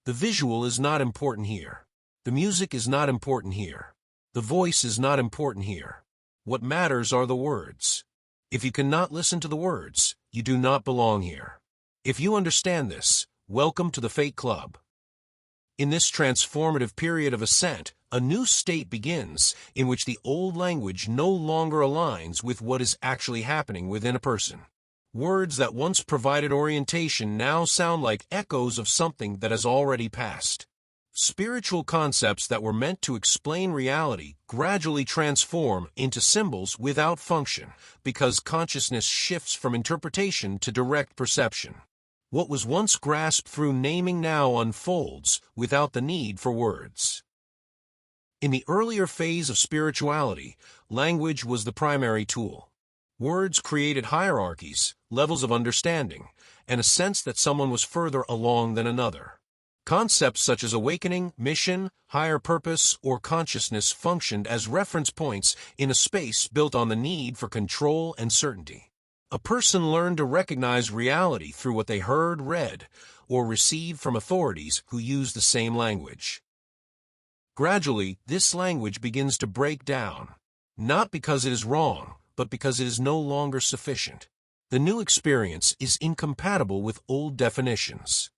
The visual is not important here. The music is not important here. The voice is not important here. What matters are the words. If you cannot listen to the words, you do not belong here. If you understand this, welcome to the Fate Club. In this transformative period of ascent, a new state begins in which the old language no longer aligns with what is actually happening within a person. Words that once provided orientation now sound like echoes of something that has already passed. Spiritual concepts that were meant to explain reality gradually transform into symbols without function because consciousness shifts from interpretation to direct perception. What was once grasped through naming now unfolds without the need for words. In the earlier phase of spirituality, language was the primary tool. Words created hierarchies, levels of understanding, and a sense that someone was further along than another. Concepts such as awakening, mission, higher purpose, or consciousness functioned as reference points in a space built on the need for control and certainty. A person learned to recognize reality through what they heard, read, or received from authorities who used the same language. Gradually, this language begins to break down, not because it is wrong, but because it is no longer sufficient. The new experience is incompatible with old definitions.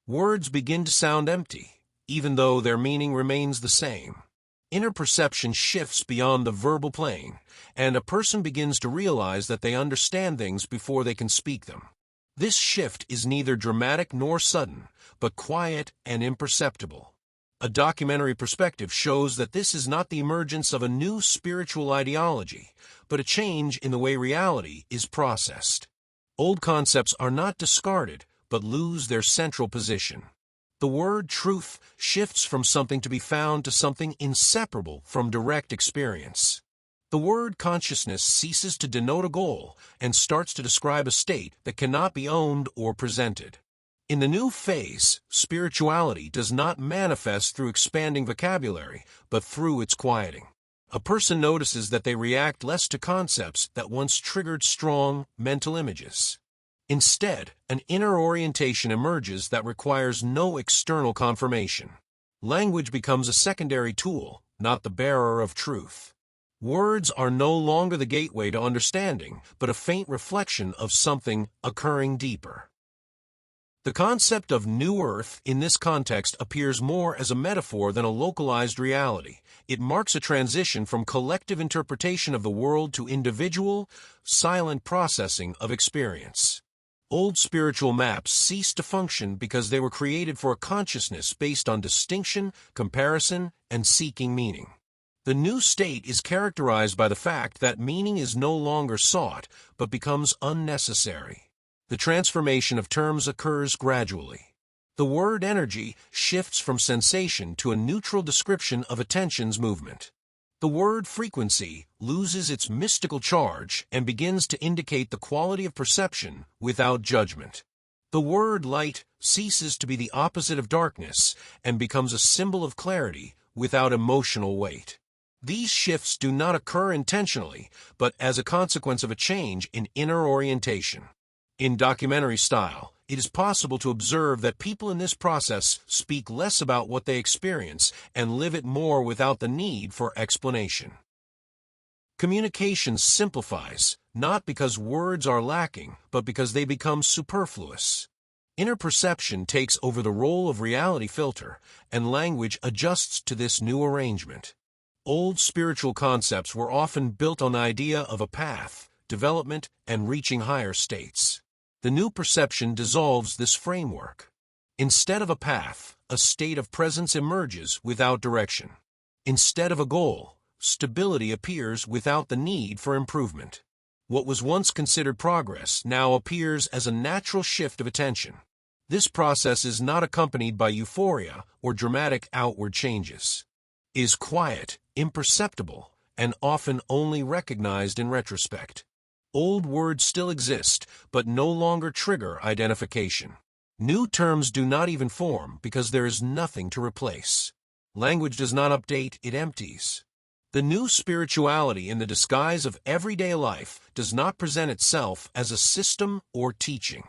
Words begin to sound empty, even though their meaning remains the same. Inner perception shifts beyond the verbal plane, and a person begins to realize that they understand things before they can speak them. This shift is neither dramatic nor sudden, but quiet and imperceptible. A documentary perspective shows that this is not the emergence of a new spiritual ideology, but a change in the way reality is processed. Old concepts are not discarded, but lose their central position. The word truth shifts from something to be found to something inseparable from direct experience. The word consciousness ceases to denote a goal and starts to describe a state that cannot be owned or presented. In the new phase, spirituality does not manifest through expanding vocabulary, but through its quieting. A person notices that they react less to concepts that once triggered strong mental images. Instead, an inner orientation emerges that requires no external confirmation. Language becomes a secondary tool, not the bearer of truth. Words are no longer the gateway to understanding, but a faint reflection of something occurring deeper. The concept of New Earth in this context appears more as a metaphor than a localized reality. It marks a transition from collective interpretation of the world to individual, silent processing of experience. Old spiritual maps cease to function because they were created for a consciousness based on distinction, comparison, and seeking meaning. The new state is characterized by the fact that meaning is no longer sought, but becomes unnecessary. The transformation of terms occurs gradually. The word energy shifts from sensation to a neutral description of attention's movement. The word frequency loses its mystical charge and begins to indicate the quality of perception without judgment. The word light ceases to be the opposite of darkness and becomes a symbol of clarity without emotional weight. These shifts do not occur intentionally, but as a consequence of a change in inner orientation. In documentary style, it is possible to observe that people in this process speak less about what they experience and live it more without the need for explanation. Communication simplifies, not because words are lacking, but because they become superfluous. Inner perception takes over the role of reality filter, and language adjusts to this new arrangement. Old spiritual concepts were often built on the idea of a path, development, and reaching higher states. The new perception dissolves this framework. Instead of a path, a state of presence emerges without direction. Instead of a goal, stability appears without the need for improvement. What was once considered progress now appears as a natural shift of attention. This process is not accompanied by euphoria or dramatic outward changes. It is quiet, imperceptible, and often only recognized in retrospect. Old words still exist, but no longer trigger identification. New terms do not even form because there is nothing to replace. Language does not update, it empties. The new spirituality in the disguise of everyday life does not present itself as a system or teaching.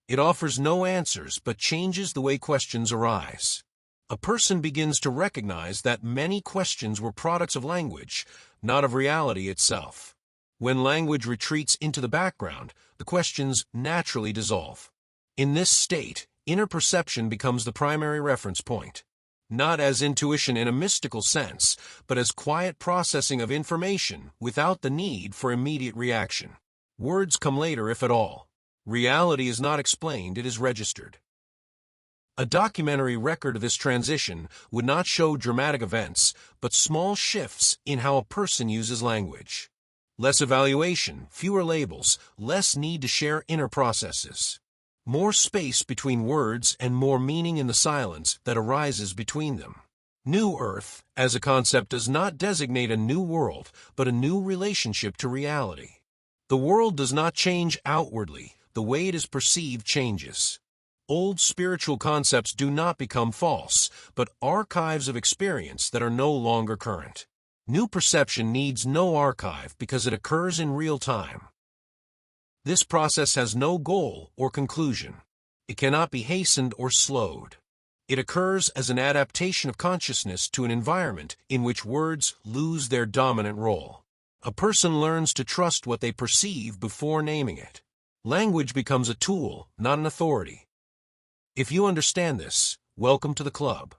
It offers no answers but changes the way questions arise. A person begins to recognize that many questions were products of language, not of reality itself. When language retreats into the background, the questions naturally dissolve. In this state, inner perception becomes the primary reference point, not as intuition in a mystical sense, but as quiet processing of information without the need for immediate reaction. Words come later, if at all. Reality is not explained, it is registered. A documentary record of this transition would not show dramatic events, but small shifts in how a person uses language. Less evaluation, fewer labels, less need to share inner processes. More space between words and more meaning in the silence that arises between them. New Earth, as a concept, does not designate a new world, but a new relationship to reality. The world does not change outwardly, the way it is perceived changes. Old spiritual concepts do not become false, but archives of experience that are no longer current. New perception needs no archive because it occurs in real time. This process has no goal or conclusion. It cannot be hastened or slowed. It occurs as an adaptation of consciousness to an environment in which words lose their dominant role. A person learns to trust what they perceive before naming it. Language becomes a tool, not an authority. If you understand this, welcome to the club.